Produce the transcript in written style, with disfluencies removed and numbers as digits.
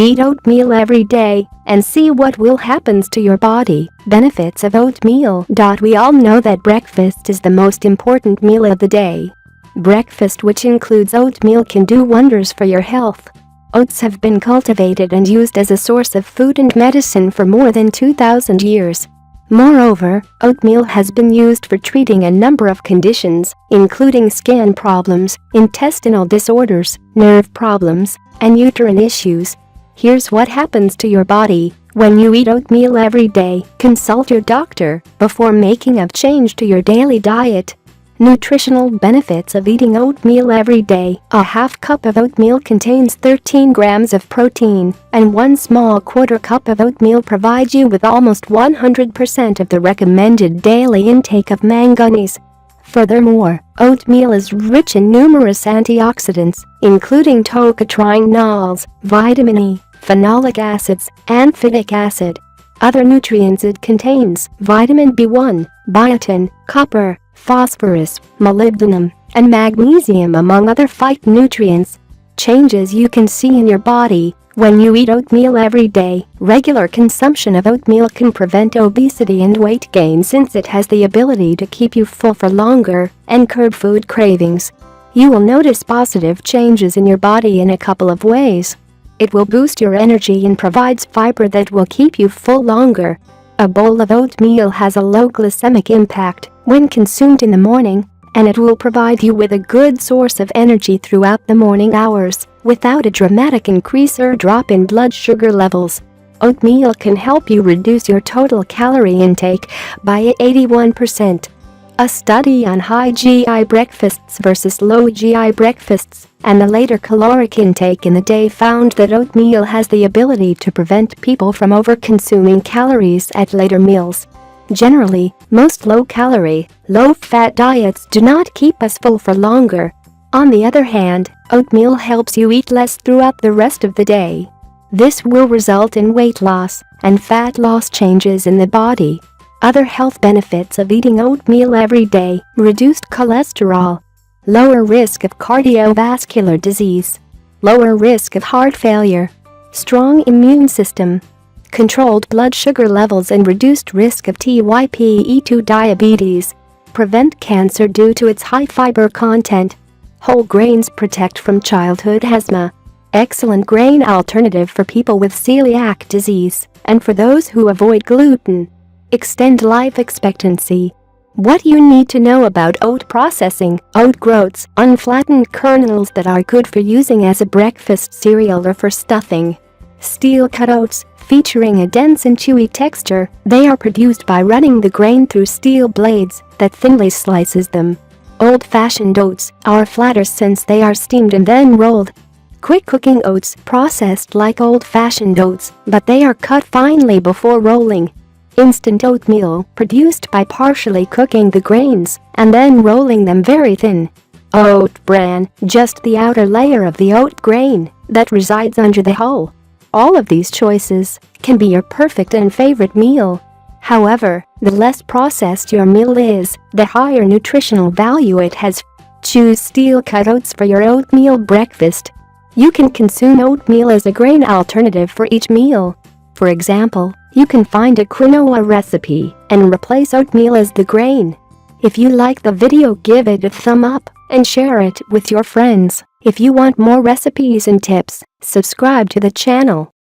Eat oatmeal every day and see what will happen to your body. Benefits of oatmeal. We all know that breakfast is the most important meal of the day. Breakfast, which includes oatmeal, can do wonders for your health. Oats have been cultivated and used as a source of food and medicine for more than 2,000 years. Moreover, oatmeal has been used for treating a number of conditions, including skin problems, intestinal disorders, nerve problems, and uterine issues. Here's what happens to your body when you eat oatmeal every day. Consult your doctor before making a change to your daily diet. Nutritional benefits of eating oatmeal every day. A half cup of oatmeal contains 13 grams of protein, and 1 small quarter cup of oatmeal provides you with almost 100% of the recommended daily intake of manganese. Furthermore, oatmeal is rich in numerous antioxidants, including tocotrienols, vitamin E, phenolic acids, and phytic acid. Other nutrients it contains: vitamin B1, biotin, copper, phosphorus, molybdenum, and magnesium, among other phytonutrients. Changes you can see in your body when you eat oatmeal every day. Regular consumption of oatmeal can prevent obesity and weight gain, since it has the ability to keep you full for longer and curb food cravings. You will notice positive changes in your body in a couple of ways. It will boost your energy and provides fiber that will keep you full longer. A bowl of oatmeal has a low glycemic impact when consumed in the morning, and it will provide you with a good source of energy throughout the morning hours without a dramatic increase or drop in blood sugar levels. Oatmeal can help you reduce your total calorie intake by 81%. A study on high GI breakfasts versus low GI breakfasts and the later caloric intake in the day found that oatmeal has the ability to prevent people from over-consuming calories at later meals. Generally, most low-calorie, low-fat diets do not keep us full for longer. On the other hand, oatmeal helps you eat less throughout the rest of the day. This will result in weight loss and fat loss changes in the body. Other health benefits of eating oatmeal every day: reduced cholesterol, lower risk of cardiovascular disease, lower risk of heart failure, strong immune system, controlled blood sugar levels and reduced risk of type 2 diabetes, prevent cancer due to its high fiber content. Whole grains protect from childhood asthma. Excellent grain alternative for people with celiac disease and for those who avoid gluten. Extend life expectancy. What you need to know about oat processing: oat groats, unflattened kernels that are good for using as a breakfast cereal or for stuffing. Steel-cut oats, featuring a dense and chewy texture, they are produced by running the grain through steel blades that thinly slices them. Old-fashioned oats are flatter since they are steamed and then rolled. Quick-cooking oats, processed like old-fashioned oats, but they are cut finely before rolling. Instant oatmeal, produced by partially cooking the grains and then rolling them very thin. Oat bran, just the outer layer of the oat grain that resides under the hull. All of these choices can be your perfect and favorite meal. However, the less processed your meal is, the higher nutritional value it has. Choose steel-cut oats for your oatmeal breakfast. You can consume oatmeal as a grain alternative for each meal. For example, you can find a quinoa recipe and replace oatmeal as the grain. If you like the video, give it a thumb up and share it with your friends. If you want more recipes and tips, subscribe to the channel.